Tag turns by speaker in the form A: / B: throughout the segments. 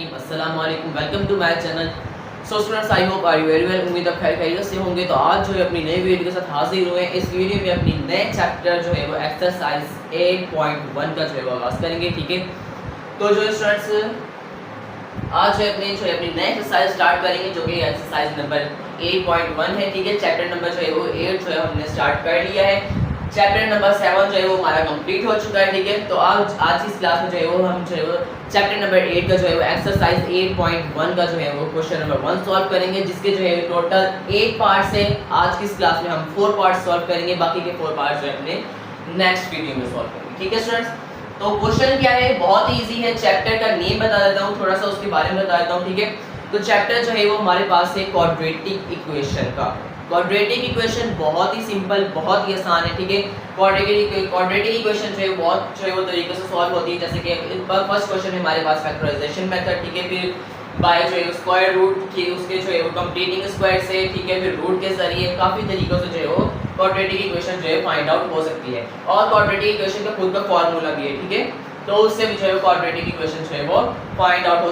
A: रहीम अस्सलाम वालेकुम welcome to my channel. So students I hope are you very well. उम्मीद है खैर खैरियत से होंगे। तो आज जो है अपनी नई वीडियो के साथ हाजिर हुए हैं। इस वीडियो में अपनी नए चैप्टर जो है वो एक्सरसाइज 8.1 का जो है वो आगाज़ करेंगे। ठीक है, तो जो स्टूडेंट्स आज जो है अपनी नई एक्सरसाइज स्टार्ट करेंगे जो कि एक्सरसाइज नंबर 8.1 है। ठीक है, चैप्टर नंबर जो है वो 8 जो है हमने स्टार्ट कर लिया है। चैप्टर नंबर 7 जो है वो हमारा कंप्लीट हो चुका है। ठीक है, तो आज इस क्लास में जो है वो हम जो है वो चैप्टर नंबर 8 का जो है वो एक्सरसाइज 8.1 का जो है वो क्वेश्चन नंबर 1 सॉल्व करेंगे, जिसके जो है टोटल 8 पार्ट्स है। आज की इस क्लास में हम 4 पार्ट्स सॉल्व करेंगे, बाकी के 4 पार्ट्स जो है अपने नेक्स्ट वीडियो में सॉल्व करेंगे। ठीक है स्टूडेंट्स, तो क्वेश्चन क्या है, बहुत ही इजी है। चैप्टर का नेम बता देता हूँ, थोड़ा सा उसके बारे में बता देता हूँ। ठीक है, तो चैप्टर जो है वो हमारे पास है क्वाड्रेटिक इक्वेशन का। क्वाड्रेटिक इक्वेशन बहुत ही सिंपल, बहुत ही आसान है। ठीक है, क्वाड्रेटिक इक्वेशन जो है बहुत जो है वो तरीके से सॉल्व होती है। जैसे कि फर्स्ट क्वेश्चन है हमारे पास फैक्टराइजेशन मेथड। ठीक है, फिर बाय जो है स्क्वायर रूट की उसके जो है वो कंप्लीटिंग स्क्वायर से, ठीक है, फिर रूट के जरिए काफ़ी तरीक़ों से जो है वो क्वाड्रेटिक इक्वेशन जो है फाइंड आउट हो सकती है। और क्वाड्रेटिक इक्वेशन का खुद का फॉर्मूला भी है। ठीक है, तो उससे भी जो है क्वाड्रेटिक इक्वेशन जो है वो फाइंड आउट हो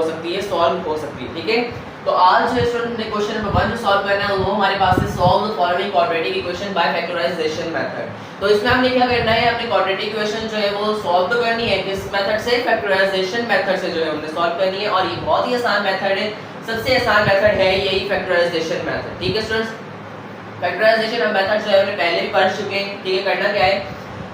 A: सकती है, सॉल्व हो सकती है। ठीक है, तो आज जो स्टूडेंट ने क्वेश्चन नंबर 1 जो सॉल्व करना है वो हमारे पास है solve the following quadratic equation by factorization method. तो इसमें हमने क्या करना है, अपनी क्वाड्रेटिक इक्वेशन जो है वो सॉल्व तो करनी है किस मेथड से, फैक्टराइजेशन मेथड से जो है हमने सॉल्व करनी है। और ये बहुत ही आसान मेथड है, सबसे आसान मेथड है यही फैक्टराइजेशन मेथड। ठीक है स्टूडेंट्स, फैक्टराइजेशन हम मेथड जो है हमने पहले भी पढ़ चुके हैं। ठीक है, करना क्या है,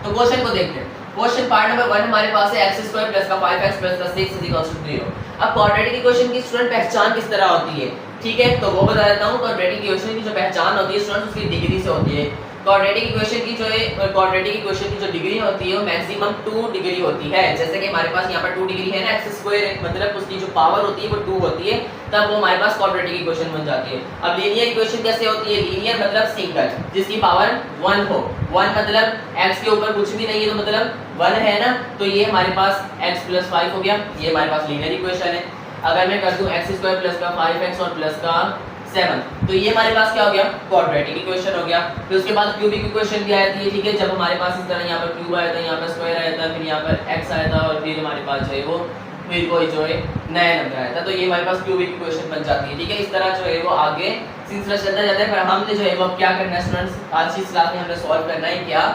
A: तो क्वेश्चन को देखते हैं। क्वेश्चन पार्ट नंबर 1 हमारे पास है x² + 5x + 6 = 0। अब क्वाड्रेटिक इक्वेशन की स्टूडेंट पहचान किस तरह होती है, ठीक है, तो वो बता देता हूं। क्वाड्रेटिक इक्वेशन की जो पहचान होती है स्टूडेंट उसकी डिग्री से होती है। क्वाड्रेटिक इक्वेशन की जो है क्वाड्रेटिक इक्वेशन की जो डिग्री होती है वो मैक्सिमम 2 डिग्री होती है। जैसे कि हमारे पास यहाँ पर 2 डिग्री है ना, x² है, मतलब उसकी जो पावर होती है वो 2 होती है, तब वो हमारे पास क्वाड्रेटिक इक्वेशन बन जाती है। अब लीनियर इक्वेशन कैसे होती है, लीनियर मतलब सिंगल जिसकी पावर 1 हो। 1 मतलब x के ऊपर कुछ भी नहीं है तो मतलब 1 है ना, तो ये हमारे पास x + 5 हो गया, ये हमारे पास लीनियर इक्वेशन है। अगर मैं कर दूं x² + 5x और प्लस का 7, तो ये हमारे पास क्या हो गया, क्वाड्रेटिक इक्वेशन हो गया। फिर उसके बाद क्यूबिक इक्वेशन भी आती है। ठीक है, जब हमारे पास इस तरह यहाँ पर क्यूब आया था, यहाँ पर स्क्वायर आया था, फिर यहाँ पर x आया था और फिर हमारे पास जो है वो फिर कोई जो है नया नंबर आया था, तो ये हमारे पास क्यूबिक इक्वेशन बन जाती है। ठीक है, इस तरह जो है वो आगे सिलसिला चलता जाता है। पर हमने जो है वो क्या करना है स्टूडेंट्स, आज की क्लास में हमने सॉल्व करना है क्या,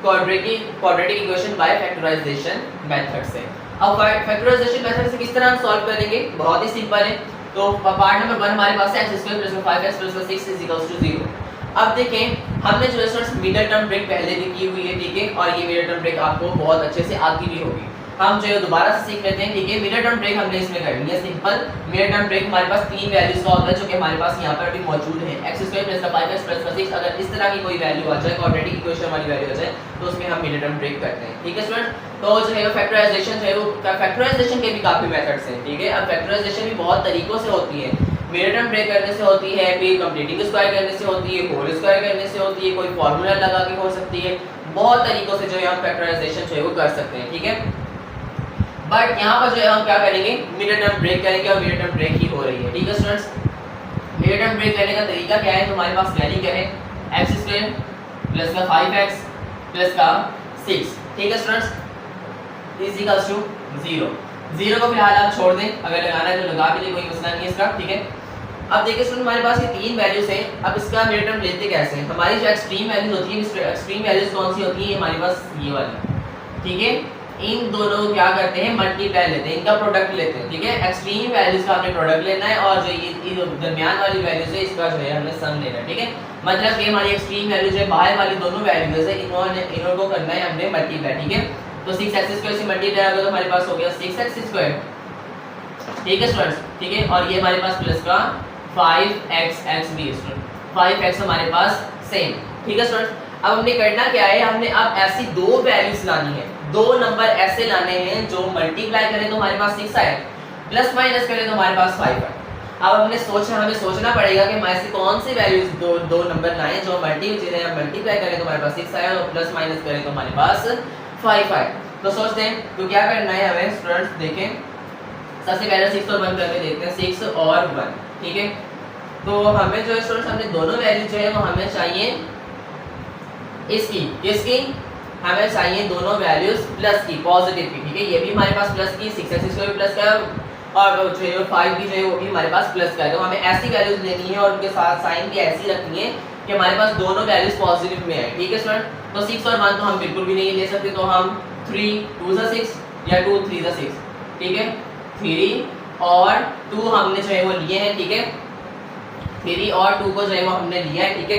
A: quadratic equation by factorization method से। अब फैक्टराइजेशन मेथड से किस तरह हम सॉल्व करेंगे, बहुत ही सिंपल है। तो पार्ट नंबर 1 हमारे पास है x² + 5x + 6 = 0। अब देखें, हमने जो है मिडिल टर्म ब्रेक पहले भी की हुई है। ठीक है, और ये मिडिल टर्म ब्रेक आपको बहुत अच्छे से आती भी होगी। हम जो है दोबारा से सीख लेते हैं। ठीक है, मिडिल टर्म ब्रेक हमने इसमें करनी है सिंपल। मिडिल टर्म ब्रेक हमारे पास 3 वैल्यूज का होता है जो कि हमारे पास यहाँ पर भी मौजूद है, x² + 5x + 6। अगर इस तरह की कोई वैल्यू आ जाए, क्वाड्रेटिक इक्वेशन वाली वैल्यू आ जाए, तो उसमें हम मिडिल टर्म ब्रेक करते हैं। ठीक है स्टूडेंट, तो जो है फैक्टराइजेशन जो है वो फैक्टराइजेशन के भी काफी मेथड्स हैं। ठीक है, अब फैक्टराइजेशन भी बहुत तरीकों से होती है। मिडिल टर्म ब्रेक करने से होती है, फिर कंप्लीटिंग स्क्वायर करने से होती है, होल स्क्वायर करने से होती है, कोई फार्मूला लगा के हो सकती है। बहुत तरीकों से जो है हम फैक्टराइजेशन जो है वो कर सकते हैं। ठीक है, बट यहाँ पर जो है हम क्या करेंगे, मिडिल टर्म ब्रेक करेंगे और मिडिल टर्म ब्रेक ही हो रही है। ठीक है स्टूडेंट्स, मिडिल टर्म ब्रेक करने का तरीका क्या है, तो हमारे पास वैल्यू क्या है, x² + 5x + 6। ठीक है स्टूडेंट्स, = 0। 0 को फिलहाल आप छोड़ दें, अगर लगाना है तो लगा भी ले, कोई मसला नहीं है इसका। ठीक है, अब देखिए स्टूडेंट हमारे पास ये 3 वैल्यूज हैं। अब इसका मिडिल टर्म लेते कैसे हैं, हमारी जो एक्सट्रीम वैल्यूज होती है, एक्सट्रीम वैल्यूज कौन सी होती है, हमारे पास ये वाली। ठीक है, इन दोनों क्या करते हैं, मल्टीप्लाई लेते हैं, इनका प्रोडक्ट लेते हैं। ठीक है, एक्सट्रीम वैल्यूज का हमने प्रोडक्ट लेना है और जो ये दरमियान वाली वैल्यूज है इसका जो है हमने सम लेना है। ठीक है, मतलब ये हमारी एक्सट्रीम वैल्यूज है, बाहर वाली दोनों वैल्यूज है, इनको करना है हमने मल्टीप्लाई। ठीक है, तो 6x² से मल्टीप्लाई होगा तो हमारे पास हो गया 6x²। ठीक है स्टूडेंट्स, ठीक है, और ये हमारे पास प्लस का 5x भी है। 5x हमारे पास सेम। ठीक है स्टूडेंट्स, अब हमने करना क्या है, हमने अब ऐसी 2 वैल्यूज लानी है, 2 नंबर ऐसे लाने हैं जो मल्टीप्लाई करें तो हमारे पास 6 आए, प्लस माइनस करें तो हमारे पास 5 आए। अब हमें सोचना पड़ेगा कि हम ऐसी कौन सी वैल्यूज दो नंबर लाएं जो मल्टीप्लाई करें तो हमारे पास 6 आए और प्लस माइनस करें तो हमारे पास 5 आए। तो सोचते हैं तो क्या करना है हमें स्टूडेंट्स, देखें सबसे पहले 6 और 1 करके देखते हैं, 6 और 1। ठीक है, तो हमें जो है स्टूडेंट्स हमने दोनों वैल्यू जो है वो हमें चाहिए इसकी हमें चाहिए दोनों वैल्यूज प्लस की, पॉजिटिव की। ठीक है, ये भी हमारे पास प्लस की 6x² प्लस का और जो है 5 भी जो है वो भी हमारे पास प्लस का है। तो हमें ऐसी वैल्यूज लेनी है और उनके साथ साइन भी ऐसी रखनी है कि हमारे पास दोनों वैल्यूज पॉजिटिव में है, ठीक है स्टूडेंट। तो 6 और 1 तो हम बिल्कुल भी नहीं ले सकते, तो हम 3 2 सा 6 या 2 3 सा 6, ठीक है। 3 और 2 हमने जो है वो लिए हैं, ठीक है। 3 और 2 को जो है वो हमने लिया है, ठीक है।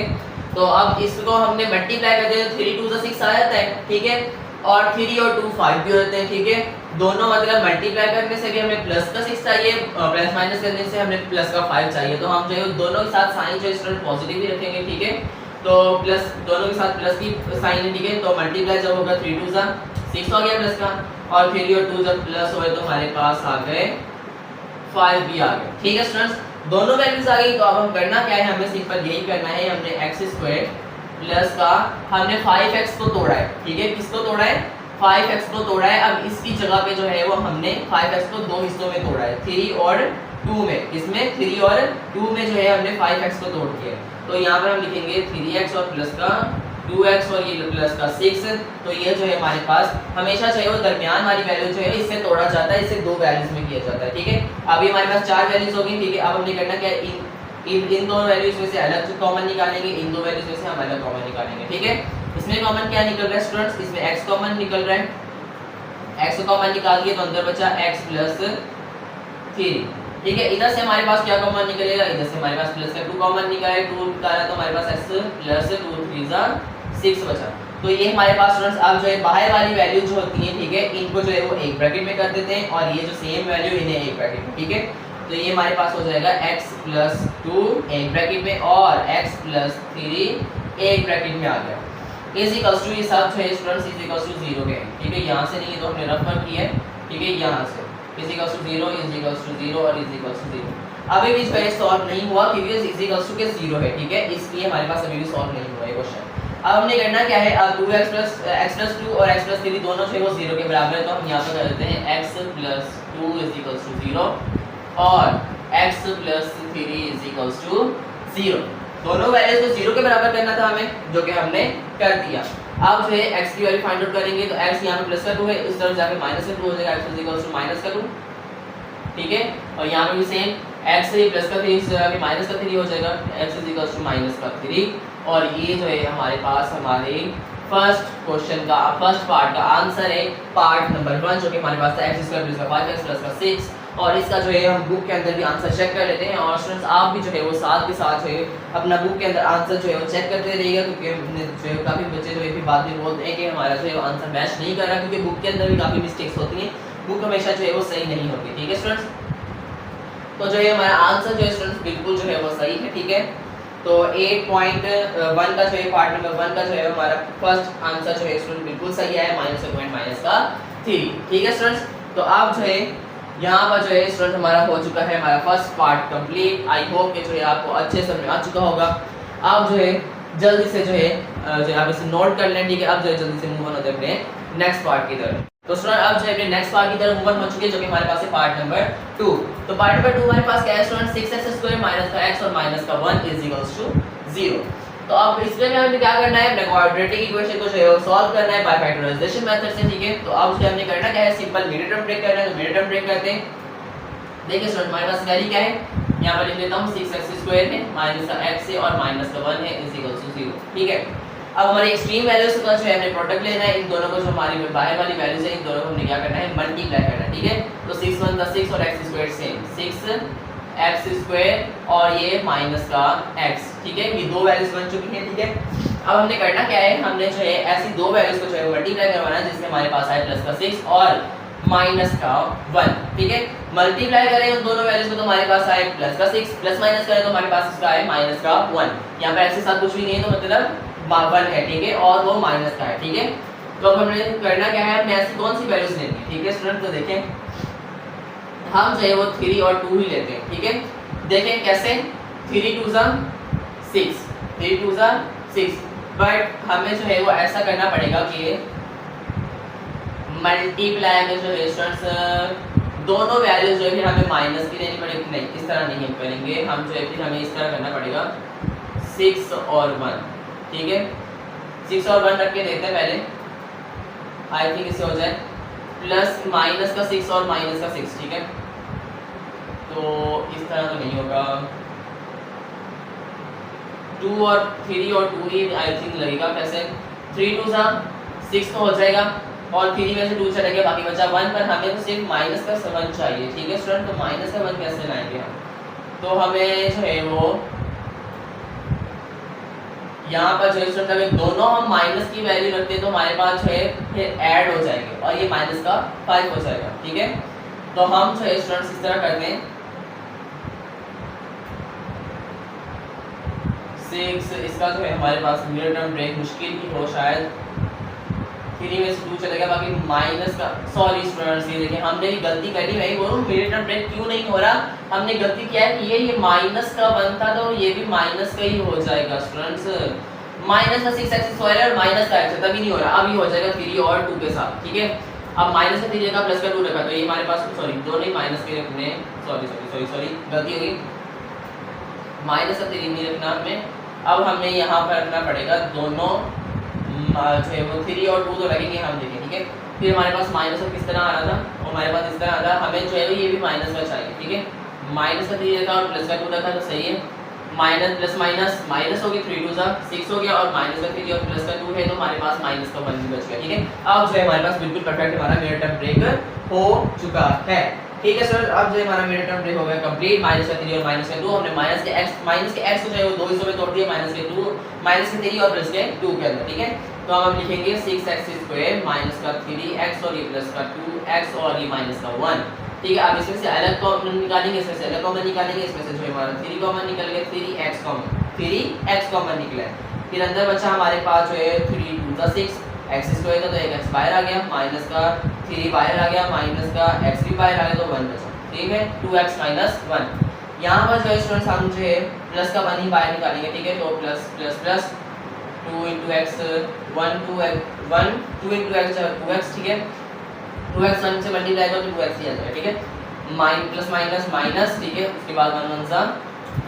A: तो अब इसको हमने मल्टीप्लाई कर दिया, 3 2 सा 6 आ जाता है, ठीक है। और 3 और 2 5 भी होते हैं, ठीक है। दोनों मतलब मल्टीप्लाई करने से भी हमें प्लस का 6 चाहिए, प्लस माइनस करने से हमें प्लस का 5 चाहिए। तो हम जो है दोनों के साथ साइन जो स्टूडेंट पॉजिटिव ही रखेंगे, ठीक है। तो प्लस दोनों के साथ प्लस की साइन है, ठीक है। तो मल्टीप्लाई जब होगा 3 2 सा 6 हो गया प्लस का, और 3 और 2 जब प्लस हुए तो हमारे पास आ गए 5 भी आ गए, ठीक है स्टूडेंट्स। दोनों वैल्यूज आ गई। तो अब हम करना क्या है, हमें सिंपल यही करना है, हमने x² प्लस का हमने 5x को तोड़ा है, ठीक है। किसको तोड़ा है, 5x को तोड़ा है। अब इसकी जगह पे जो है वो हमने 5x को दो हिस्सों में तोड़ा है, 3 और 2 में। इसमें 3 और 2 में जो है हमने 5x को तोड़ दिया है। तो यहाँ पर हम लिखेंगे 3x और प्लस का 2x और ये प्लस का 6। तो ये जो है हमारे पास हमेशा जो है वो दरमियान वाली वैल्यू जो है इससे तोड़ा जाता है, इससे दो वैल्यूज में किया जाता है, ठीक है। अभी हमारे पास 4 वैल्यूज होगी, ठीक है। अब हमने करना क्या है, इन दो वैल्यूज में से अलग कॉमन निकालेंगे, इन दो वैल्यूज में से हम अलग कॉमन निकालेंगे, ठीक है। इसमें कॉमन क्या निकल रहा है स्टूडेंट्स, इसमें x कॉमन निकल रहा है। x को कॉमन निकाल दिए तो अंदर बचा x प्लस 3, ठीक है। इधर से हमारे पास क्या कॉमन निकलेगा, इधर से हमारे पास प्लस का 2 कॉमन निकला है, 2 निकाला तो हमारे पास x प्लस 2 3 सा 6 बचा। तो ये हमारे पास स्टूडेंट्स अब जो है बाहर वाली वैल्यू जो होती है, ठीक है, इनको जो है वो एक ब्रैकेट में कर देते हैं और ये जो सेम वैल्यू इन्हें एक ब्रैकेट में, ठीक है। तो ये हमारे पास हो जाएगा x प्लस 2 एक ब्रैकेट में और x प्लस 3 एक ब्रैकेट में आ गया। इज इक्वल्स टू, ये सब जो है स्टूडेंट्स इज इक्वल्स टू 0 के, ठीक है। यहाँ से नहीं तो हमने रफ कर किया है, ठीक है। यहाँ से is equals to 0 is equals to 0 और इज इक्वल्स टू 0। अभी भी इस सॉल्व नहीं हुआ क्योंकि इज इक्वल्स टू के 0 है, ठीक है। इसलिए हमारे पास अभी भी सॉल्व नहीं हुआ ये क्वेश्चन। अब हमने करना क्या है, 2x प्लस 2 और x प्लस 3 दोनों जो है वो 0 के बराबर है। तो हम यहाँ पर कर देते हैं x plus 2 is equals to 0 और x plus 3 is equals to 0। दोनों वैल्यूज को 0 के बराबर करना था हमें, जो कि हमने कर दिया। अब जो है x की वैल्यू फाइंड आउट करेंगे तो x यहाँ पे प्लस का 2 है, इस तरफ जाके माइनस का 2 हो जाएगा, x is equals to minus का 2, ठीक है। और यहाँ पे भी सेम x से प्लस का 3 इस जगह पे माइनस का 3 हो जाएगा, x is equals to minus का 3। और ये जो है हमारे पास हमारे फर्स्ट क्वेश्चन का फर्स्ट पार्ट का आंसर है, पार्ट नंबर 1, जो कि हमारे पास था x² प्लस का 5x प्लस का 6। और इसका जो है हम बुक के अंदर भी आंसर चेक कर लेते हैं। और स्टूडेंट्स आप भी जो है वो साथ के साथ जो है अपना बुक के अंदर आंसर जो है वो चेक करते रहिएगा, क्योंकि जो है काफ़ी बच्चे जो है फिर बाद में बोलते हैं कि हमारा जो है वो आंसर मैच नहीं कर रहा, क्योंकि बुक के अंदर भी काफ़ी मिस्टेक्स होती हैं, बुक हमेशा जो है वो सही नहीं होती, ठीक है स्टूडेंट्स। तो जो है हमारा आंसर जो है स्टूडेंट्स बिल्कुल जो है वो सही है, ठीक है। तो 8.1 का जो है पार्ट नंबर 1 का जो है हमारा फर्स्ट आंसर जो है स्टूडेंट बिल्कुल सही है, -1 ठीक है स्टूडेंट्स। तो आप जो है यहाँ पर जो है स्टूडेंट हमारा हो चुका है हमारा first part complete. I hope कि जो है आपको अच्छे समझ में आ चुका होगा। आप जो है जल्दी से जो है आप इसे नोट कर लें, ठीक है। अब जो है जल्दी से मूव ऑन होते हैं अपने नेक्स्ट पार्ट की तरफ। तो स्टूडेंट अब जो है अपने नेक्स्ट पार्ट की तरफ मूव ऑन हो चुके हैं, जो कि हमारे पास है पार्ट नंबर 2। तो पार्ट नंबर 2 हमारे पास क्या है स्टूडेंट, 6x² माइनस का x और माइनस का 1 इज इक्वल्स टू 0। तो अब इसमें हमें क्या करना है, अपने क्वाड्रेटिक इक्वेशन को जो है सॉल्व करना है बाय फैक्टराइजेशन मेथड से, ठीक है। तो अब जो हमने करना क्या है, सिंपल मिडिल टर्म ब्रेक करना है, तो मिडिल टर्म ब्रेक करते हैं। देखिए स्टूडेंट हमारे पास वैल्यू क्या है, यहाँ पर लिख लेता हूँ 6x² है माइनस का x है और माइनस का 1 है इज इक्वल्स टू 0, ठीक है। अब हमारे एक्सट्रीम वैल्यूज का जो है हमने प्रोडक्ट लेना है, इन दोनों को जो हमारी बाहर वाली वैल्यूज है इन दोनों को हमने क्या करना है, मल्टीप्लाई करना है, ठीक है। तो 6 1 6 और x² सेम 6x² और ये माइनस का x, ठीक है। ये दो वैल्यूज बन चुकी हैं, ठीक है। अब हमने करना क्या है, हमने जो है ऐसी दो वैल्यूज को जो है मल्टीप्लाई करवाना है, जिसमें हमारे पास है प्लस का 6 और माइनस का 1, ठीक है। मल्टीप्लाई करें उन दोनों वैल्यूज को तो हमारे पास आए प्लस का 6, प्लस माइनस करें तो हमारे पास इसका है माइनस का 1। यहाँ पे x के साथ कुछ भी नहीं है तो मतलब 1 है, ठीक है, और वो माइनस का है, ठीक है। तो अब हमने करना क्या है, हमने ऐसी कौन सी वैल्यूज लेनी है, ठीक है स्टूडेंट। तो देखें हम जो है वो 3 और 2 ही लेते हैं, ठीक है। देखें कैसे, 3 2 सा 6 3 2 सा 6, बट हमें जो है वो ऐसा करना पड़ेगा कि मल्टीप्लाई में जो है स्टूडेंट्स दोनों वैल्यूज जो है फिर हमें माइनस की लेनी पड़ेगी, नहीं इस तरह नहीं हम करेंगे, हम जो है फिर हमें इस तरह करना पड़ेगा 6 और 1, ठीक है। 6 और 1 रख के देखते हैं पहले, आई थिंक इससे हो जाए प्लस माइनस का 6 और माइनस का 6, ठीक है। तो इस तरह तो नहीं होगा, 2 और 3 और 2 ही आई थिंक लगेगा। कैसे 3 2 सा 6 तो हो जाएगा और 3 में से 2 चला गया, बाकी बचा 1, पर हमें तो सिर्फ माइनस का 1 चाहिए। ठीक है स्टूडेंट, तो माइनस का 1 कैसे लाएंगे हम, तो हमें जो है वो यहाँ पर जो है स्टूडेंट अगर दोनों हम माइनस की वैल्यू रखते हैं तो हमारे पास जो है फिर ऐड हो जाएंगे और ये माइनस का 5 हो जाएगा। ठीक है, तो हम जो है स्टूडेंट्स इस तरह करते हैं 6, इसका जो है हमारे पास मिड टर्म ब्रेक मुश्किल ही हो शायद, 3 में से 2 चलेगा, बाकी माइनस का, सॉरी स्टूडेंट्स ये देखिए हमने भी गलती करी, वही बोलूं मिड टर्म ब्रेक क्यों नहीं हो रहा, हमने गलती किया है कि ये माइनस का 1 था तो ये भी माइनस का ही हो जाएगा स्टूडेंट्स, माइनस का 6x स्क्वायर है और माइनस का x तभी नहीं हो रहा, अभी हो जाएगा 3 और 2 के साथ। ठीक है, अब माइनस का 3 का प्लस का 2 रखा, तो ये हमारे पास सॉरी दो नहीं माइनस के रखने, सॉरी गलती होगी, माइनस का 3 नहीं रखना हमें, अब हमें यहाँ पर रखना पड़ेगा दोनों जो है वो 3 और 2 तो लगेंगे हम देखें। ठीक है, फिर हमारे पास माइनस का किस तरह आ रहा था, और हमारे पास इस तरह आ रहा, हमें जो है ये भी माइनस का चाहिए। ठीक है, माइनस का 3 रखा और प्लस का 2 रखा तो सही है, माइनस प्लस माइनस माइनस हो गया, 3 2 6 हो गया और माइनस का 3 और प्लस का 2 है तो हमारे पास माइनस का 1 भी बच गया। ठीक है, अब जो है हमारे पास बिल्कुल परफेक्ट हमारा मिड टर्म ब्रेक हो चुका है। ठीक है सर, अब जो है हमारा मिड टर्म ब्रेक हो गया कंप्लीट, माइनस का 3 और माइनस का 2, हमने माइनस के x को जो है वो दो हिस्सों में तोड़ दिया, माइनस के 3 और प्लस के 2 के अंदर। ठीक है, तो हम लिखेंगे 6x स्क्वायर माइनस का 3x और ये प्लस का 2x और ये माइनस का 1। ठीक है, अब इसमें से अलग कॉमन निकालेंगे, इसमें से अलग कॉमन निकालेंगे, इसमें से जो है हमारा 3 कॉमन निकल गया, 3x कॉमन निकला है, फिर अंदर बचा हमारे पास जो है 3 2 6 x स्क्वायर था तो एक x बाहर आ गया, माइनस का 3 बाहर आ गया, माइनस का x भी बाहर आ गया तो 1 बचा। ठीक है, 2x माइनस 1, यहाँ पर जो है स्टूडेंट्स हम जो है प्लस का 1 ही बाहर निकालेंगे। ठीक है, तो plus plus plus 2 into x 1 2 into x 2x। ठीक है, 2x 1 से मल्टीप्लाई करो तो 2x ही आ जाएगा। ठीक है, प्लस माइनस माइनस, ठीक है, उसके बाद 1 1 सा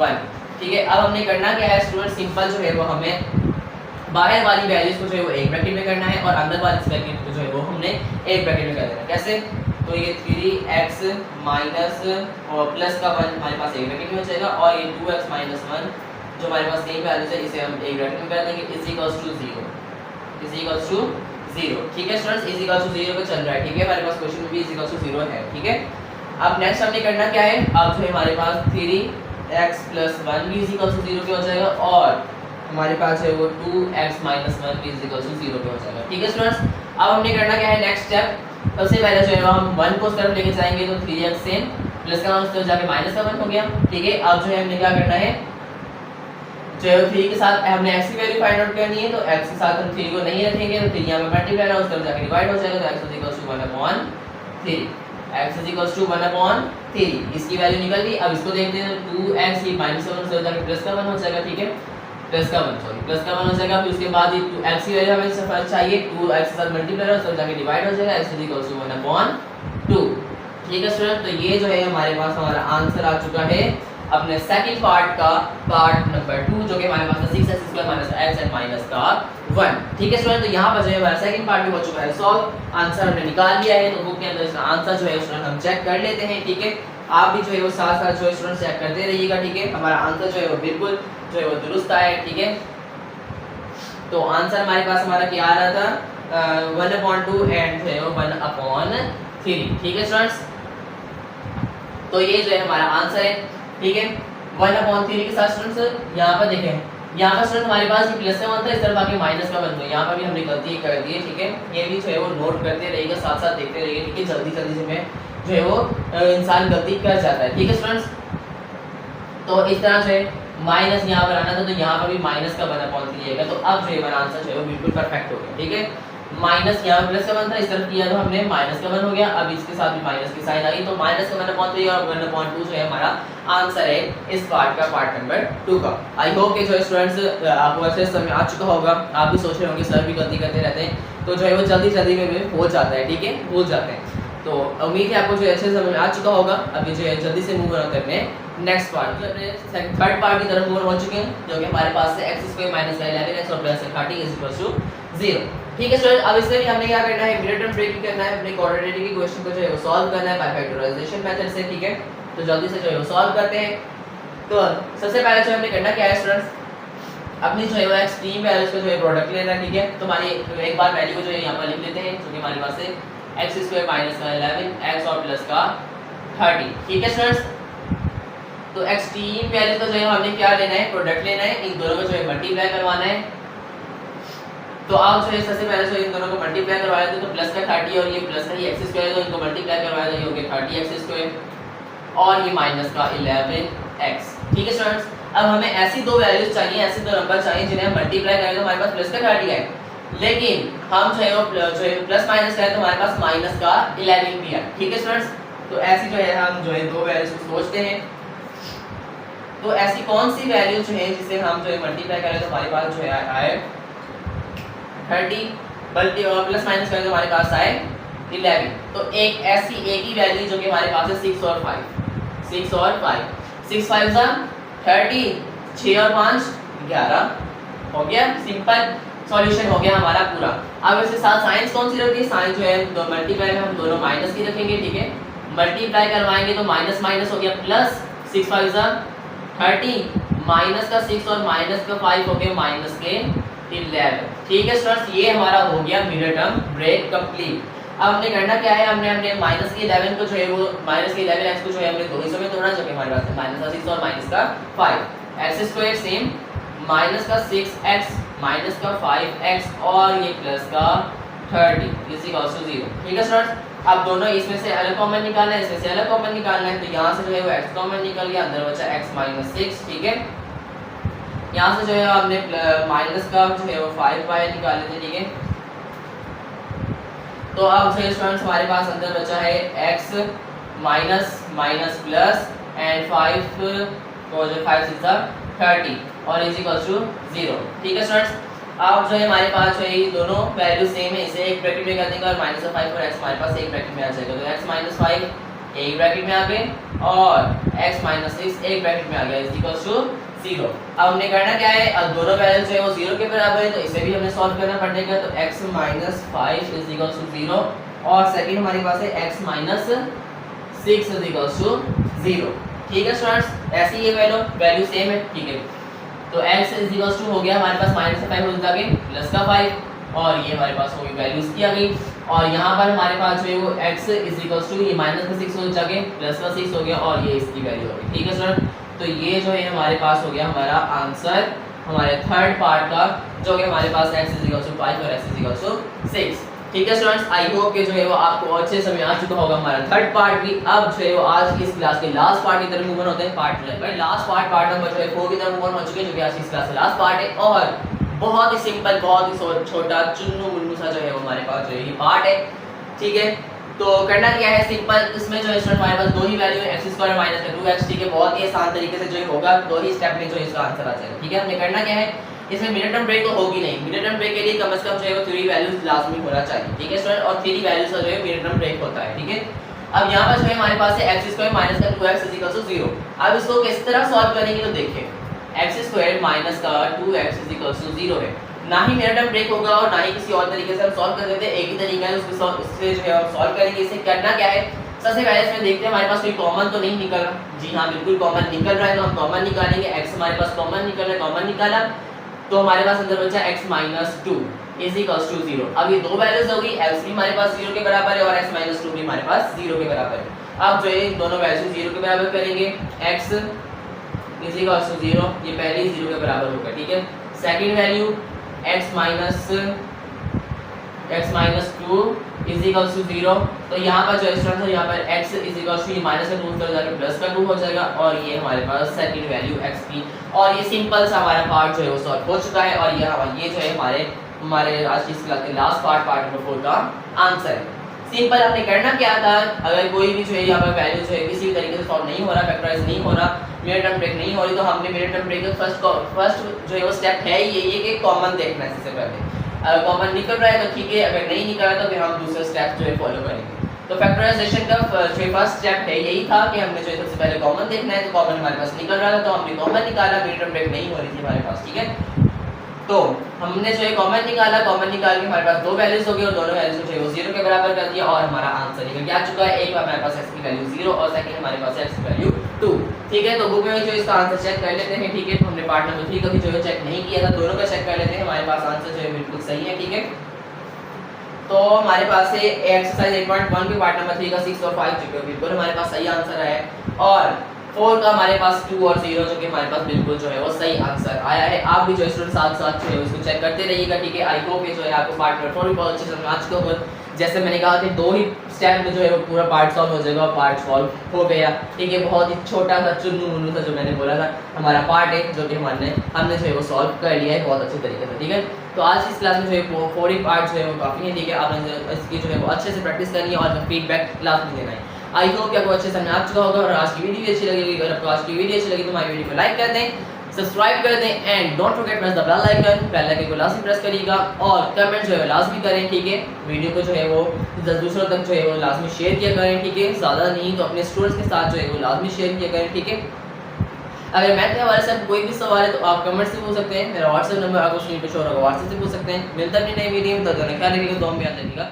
A: 1। ठीक है, अब हमने करना क्या है स्टूडेंट, सिंपल जो है वो हमें बाहर वाली वैल्यूज को जो है वो एक ब्रैकेट में करना है और अंदर वाली ब्रैकेट को जो है वो हमने एक ब्रैकेट में कर देना है। कैसे, तो ये 3x माइनस और प्लस का 1 हमारे पास एक ब्रैकेट में हो जाएगा और ये 2x माइनस 1 जो हमारे पास सेम वैल्यू है इसे हम एक ब्रैकेट में कर देंगे, इज इक्वल्स टू 0। ठीक है स्टूडेंट्स, इज इक्वल्स टू 0 पे चल रहा है। ठीक है, हमारे पास क्वेश्चन में भी इज इक्वल्स टू 0 है। ठीक है, अब नेक्स्ट हमने करना क्या है, अब जो है हमारे पास 3x प्लस 1 भी इज इक्वल्स टू 0 पे हो जाएगा और हमारे पास है वो 2x माइनस 1 भी इज इक्वल्स टू 0 पे हो जाएगा। ठीक है स्टूडेंट्स, अब हमने करना क्या है, नेक्स्ट स्टेप, सबसे पहले जो है हम 1 को उस तरफ लेके जाएंगे तो 3x सेम प्लस का उस तरफ जाके माइनस का 1 हो गया। ठीक है, अब जो है हमने क्या करना है, जो है 3 के साथ हमने x की वैल्यू फाइंड आउट करनी है, तो x के साथ हम 3 को नहीं रखेंगे तो 3 यहाँ पे मल्टीप्लाई है उस तरफ जाके डिवाइड हो जाएगा, तो x is equals to 1/3, x is equals to 1/3, इसकी वैल्यू निकल गई। अब इसको देखते हैं, 2x ये माइनस का 1 उस तरफ जाके प्लस का 1 हो जाएगा। ठीक है, प्लस का 1 हो जाएगा, फिर उसके बाद ये 2x की वैल्यू हमें फर्क चाहिए, 2x के साथ मल्टीप्लाई है उस तरफ जाके डिवाइड हो जाएगा, x इज इक्वल्स टू 1/2। ठीक है स्टूडेंट, तो ये जो है हमारे पास हमारा आंसर आ चुका है अपने सेकंड पार्ट का, पार्ट नंबर 2, जो कि हमारे पास 6x square minus x and minus का 1। ठीक है स्टूडेंट, तो यहाँ पर जो है हमारा सेकंड पार्ट भी हो चुका है सॉल्व, आंसर हमने निकाल लिया है, तो बुक के अंदर इसका आंसर जो है स्टूडेंट हम चेक कर लेते हैं। ठीक है, आप भी जो है वो साथ साथ जो है स्टूडेंट चेक करते रहिएगा। ठीक है, हमारा आंसर जो है वो बिल्कुल जो है वो दुरुस्त आया है। ठीक है, तो आंसर हमारे पास हमारा क्या आ रहा था, 1/2 एंड जो है वो 1/3। ठीक है स्टूडेंट्स, तो ये जो है हमारा आंसर है। ठीक है, 1/3 के साथ स्टूडेंट्स यहाँ पर देखें, यहाँ पर स्टूडेंट हमारे पास प्लस का 1 था, इस तरफ आके माइनस का 1 था, यहाँ पर भी हमने गलती कर दी है। ठीक है, ये भी जो है वो नोट करते रहिएगा, साथ साथ देखते रहिएगा। ठीक है, जल्दी जल्दी से में जो है वो इंसान गलती कर जाता है। ठीक है स्टूडेंट्स, तो इस तरह से माइनस यहाँ पर आना था, तो यहाँ पर भी माइनस का 1/3 आएगा, तो अब जो है हमारा आंसर जो है वो बिल्कुल परफेक्ट हो गया। ठीक है, माइनस यहाँ प्लस का 1 था, इस तरफ किया तो हमने माइनस का 1 हो गया, अब इसके साथ भी माइनस की साइन आ गई, तो माइनस का 1/3 और 1/2 जो है हमारा आंसर है इस पार्ट का, पार्ट नंबर 2 का। आई होप कि जो स्टूडेंट्स आपको अच्छे समझ आ चुका होगा, आप भी सोच रहे होंगे सर भी गलती करते रहते हैं, तो जो है वो जल्दी जल्दी में हो जाता है। ठीक है, भूल जाते हैं। तो उम्मीद है आपको जो अच्छे से समझ में आ चुका होगा। अभी जो है जल्दी से मूव ऑन करते हैं नेक्स्ट पार्ट, जो अपने थर्ड पार्ट की तरफ मूव हो चुके हैं, जो कि हमारे पास है x² - 11x और प्लस 30 = 0। ठीक है स्टूडेंट, अब इससे भी हमने क्या करना है, मिड टर्म ब्रेक करना है, अपने क्वाड्रेटिक की क्वेश्चन को जो है वो सॉल्व करना है बाय फैक्टराइजेशन मेथड से। ठीक है, तो जल्दी से जो है वो सॉल्व करते हैं। तो सबसे पहले जो हमने करना क्या है स्टूडेंट्स, अपनी जो है वो एक्सट्रीम वैल्यूज का जो है प्रोडक्ट लेना है। ठीक है, तो हमारी एक बार वैल्यू को जो है यहाँ पर लिख लेते हैं, जो कि हमारे पास है x² - 11x और प्लस 30। ठीक है स्टूडेंट्स, तो एक्सट्रीम वैल्यू का जो है हमने क्या लेना है, प्रोडक्ट लेना है, इन दोनों को जो है मल्टीप्लाई करवाना है। तो आप जो है सबसे पहले जो इन दोनों को मल्टीप्लाई करवाया तो प्लस का 30 और ये प्लस का ही x² है, तो इनको मल्टीप्लाई करवाया तो ये हो गया 30x² और ये माइनस का 11x। ठीक है स्टूडेंट्स, अब हमें ऐसी दो वैल्यूज चाहिए, ऐसे दो नंबर चाहिए जिन्हें हम मल्टीप्लाई करें तो हमारे पास प्लस का 30 है, लेकिन हम जो है वो जो है प्लस माइनस करें तो हमारे पास माइनस का 11 भी है। ठीक है स्टूडेंट्स, तो ऐसी जो है हम जो है दो वैल्यूज को सोचते हैं। तो ऐसी कौन सी वैल्यू जो है जिसे हम जो है मल्टीप्लाई करें तो हमारे पास जो है आए 30, बल्कि प्लस माइनस करें तो हमारे पास आए 11। तो एक ऐसी एक ही वैल्यू जो कि हमारे पास है 6 और 5, 6 और 5, 6 5 जा 30, 6 और 5 11 हो गया। सिंपल सॉल्यूशन हो गया हमारा पूरा। अब इसके साथ साइंस कौन सी रखी है, साइंस जो है दो मल्टीप्लाई में हम दोनों माइनस की रखेंगे। ठीक है, मल्टीप्लाई करवाएंगे तो माइनस माइनस हो गया प्लस, 6 5 जा 30, माइनस का 6 और माइनस का 5 हो गया माइनस के 11। ठीक है स्टूडेंट्स, ये हमारा हो गया मिड टर्म ब्रेक कंप्लीट। अब हमने करना क्या है, हमने माइनस के 11 को जो है वो माइनस के 11x को जो है हमने दो हिस्सों में तोड़ना, जो कि हमारे पास है माइनस का 6 और माइनस का 5, x² सेम माइनस का 6x माइनस का 5x और ये प्लस का 30 इज इक्वल टू 0। ठीक है स्टूडेंट्स, अब दोनों इसमें से अलग कॉमन निकालना है, इसमें से अलग कॉमन निकालना है, तो यहाँ से जो है वो x कॉमन निकल गया, अंदर बचा x - 6। ठीक है, यहाँ से जो है हमने माइनस का जो है वो 5 बाहर निकाले थे। ठीक है, तो अब जो स्टूडेंट्स हमारे पास अंदर बचा है x minus minus plus and 5 को जो 5 6 30 और इज इक्वल टू 0। ठीक है स्टूडेंट्स, अब जो है हमारे पास जो है ये दोनों वैल्यू सेम है, इसे एक ब्रैकेट में कर देंगे और माइनस 5 और x हमारे पास एक ब्रैकेट में आ जाएगा, तो x - 5 एक ब्रैकेट में आ गए और x - 6 एक ब्रैकेट में आ गया इज इक्वल टू 0। अब हमने करना क्या है, अब दोनों वैल्यू जो है वो 0 के बराबर है, तो इसे भी हमें सॉल्व करना पड़ेगा। तो x - 5 इज इक्वल टू 0 और सेकंड हमारे पास है x - 6 इज इक्वल टू 0। ठीक है स्टूडेंट्स, ऐसी ये वैल्यू सेम है। ठीक है, तो x इज इक्वल टू हो गया हमारे पास माइनस का 5 हो जाके प्लस का 5 और ये हमारे पास होगी वैल्यूज की आ गई, और यहाँ पर हमारे पास जो है वो x इज इक्वल टू ये माइनस का 6 हो जाके प्लस का 6 हो गया और ये इसकी वैल्यू हो गई। ठीक है स्टूडेंट, तो ये जो है हमारे पास हो गया हमारा आंसर हमारे थर्ड पार्ट का, जो कि हमारे पास x इज इक्वल टू 5 और x इज इक्वल टू 6। ठीक है स्टूडेंट्स, आई होप कि जो है वो आपको अच्छे समझ आ चुका होगा हमारा थर्ड पार्ट भी। अब जो है वो आज की इस क्लास के लास्ट पार्ट की तरफ मूव ऑन होते हैं, पार्ट भाई लास्ट पार्ट नंबर जो है 4 की तरफ मूव ऑन हो चुके हैं, जो कि आज की इस क्लास का लास्ट पार्ट है और बहुत ही सिंपल, बहुत ही छोटा चुन्नू मुन्नू सा जो है वो हमारे पास जो है ये पार्ट है। ठीक है, तो करना क्या है सिंपल, इसमें जो है स्टूडेंट हमारे पास दो ही वैल्यू है x² माइनस 2x। ठीक है, बहुत ही आसान तरीके से जो है होगा, दो ही स्टेप में जो इसका आंसर आ जाएगा। ठीक है, हमने करना क्या है, इसमें मिड टर्म ब्रेक तो होगी नहीं, मिड टर्म ब्रेक के लिए कम से कम जो है वो 3 वैल्यूज लाजमी होना चाहिए। ठीक है स्टूडेंट, और 3 वैल्यूज का जो है मिड टर्म ब्रेक होता है। ठीक है, अब यहाँ पर जो है हमारे पास है x² माइनस का 2x इज इक्वल टू 0। अब इसको किस तरह सॉल्व करेंगे, तो देखिए x² माइनस का 2x इज इक्वल टू 0 है, ना ही मिड टर्म ब्रेक होगा और ना ही किसी और तरीके से हम सॉल्व कर देते हैं, एक ही तरीका है उससे जो है हम सॉल्व करेंगे। इसे करना क्या है, सबसे पहले इसमें देखते हैं हमारे पास कोई कॉमन तो नहीं निकल रहा। जी हाँ, बिल्कुल कॉमन निकल रहा है, तो हम कॉमन निकालेंगे। x हमारे पास कॉमन निकल रहा है, कॉमन निकाला तो हमारे पास अंदर बचा x - 2 इज इक्वल टू 0। अब ये दो वैल्यूज होगी, x भी हमारे पास 0 के बराबर है और x - 2 भी हमारे पास 0 के बराबर है। अब जो है दोनों वैल्यू 0 के बराबर करेंगे, x इज इक्वल टू 0, ये पहले ही 0 के बराबर होगा। ठीक है, second value x - 2 is equal to 0, तो यहाँ पर जो स्टूडेंट है यहाँ पर x is equal to minus का 2 उधर जाके प्लस का 2 हो जाएगा और ये हमारे पास सेकंड वैल्यू x की, और ये सिंपल सा हमारा पार्ट जो है वो सॉल्व हो चुका है। और ये जो है हमारे आज की इस क्लास के लास्ट पार्ट नंबर 4 का आंसर है। सिंपल हमने करना क्या था, अगर कोई भी जो है यहाँ पर वैल्यू जो है किसी भी तरीके से सॉल्व नहीं हो रहा, फैक्टराइज नहीं हो रहा, मिड टर्म ब्रेक नहीं हो रही, तो हमने मिड टर्म ब्रेक का फर्स्ट जो है वो स्टेप है ये कि कॉमन देखना है सबसे पहले। अगर कॉमन निकल रहा है तो ठीक है, अगर नहीं निकल रहा तो फिर हम दूसरा स्टेप जो है फॉलो करेंगे। तो फैक्टराइजेशन का जो फर्स्ट स्टेप है यही था कि हमने जो है सबसे पहले कॉमन देखना है, तो कॉमन हमारे पास निकल रहा था, तो हमने कॉमन निकाला, मिड टर्म ब्रेक नहीं हो रही थी हमारे पास, ठीक है। तो हमने जो है कॉमन निकाला, कॉमन निकाल के हमारे पास दो वैल्यूज हो गई और दोनों वैल्यूज को जो है वो 0 के बराबर कर दिया और हमारा आंसर निकल के आ चुका है। एक हमारे पास x की वैल्यू 0 और सेकंड हमारे पास x की वैल्यू 2, ठीक है। तो बुक में जो इसका आंसर चेक कर लेते हैं, ठीक है। तो हमने पार्ट नंबर 3 का भी जो है चेक नहीं किया था, दोनों का चेक कर लेते हैं। हमारे पास आंसर जो है बिल्कुल सही है, ठीक है। तो हमारे पास है एक्सरसाइज 8.1 के पार्ट नंबर 3 का 6 और 5 जो बिल्कुल हमारे पास सही आंसर है, और 4 का हमारे पास 2 और 0 जो कि हमारे पास बिल्कुल जो है वो सही आंसर आया है। आप भी जो स्टूडेंट साथ साथ जो है उसको चेक करते रहिएगा, ठीक है। आई होप ये जो है आपको पार्ट नंबर 4 भी बहुत अच्छे से समझ आ चुका होगा। जैसे मैंने कहा कि 2 ही स्टेप में जो है वो पूरा पार्ट सॉल्व हो जाएगा, पार्ट सॉल्व हो गया, ठीक है। बहुत ही छोटा सा चुन्नू मुन्नू सा जो मैंने बोला था हमारा पार्ट है, जो कि हमने जो है वो सॉल्व कर लिया है बहुत अच्छे तरीके से, ठीक है। तो आज की क्लास में जो है 4 ही पार्ट जो है वो काफ़ी है, ठीक है। आपने इसकी जो है वो अच्छे से प्रैक्टिस करनी है और फीडबैक क्लास में देना है। आई होप कि आपको अच्छे से समझ आ चुका होगा और आज की वीडियो अच्छी लगेगी। अगर आपको आज की वीडियो अच्छी लगी तो हमारी वीडियो को लाइक कर दें, सब्सक्राइब कर दें and don't forget press the bell icon, bell icon को लाजमी प्रेस करिएगा और कमेंट जो है लाजमी करें, ठीक है। वीडियो को जो है वो दूसरों तक जो है वो लाजमी शेयर किया करें, ठीक है। ज़्यादा नहीं तो अपने स्टूडेंट्स के साथ जो है वो लाजमी शेयर किया करें, ठीक है। अगर मैथ के हवाले से कोई भी सवाल है तो आप कमेंट से पूछ सकते हैं। मेरा व्हाट्सएप नंबर आपको स्क्रीन पे शो होगा, व्हाट्सएप से पूछ सकते हैं। मिलता भी नहीं वीडियो में, तो ख्याल रखिएगा, दुआ में याद रखिएगा।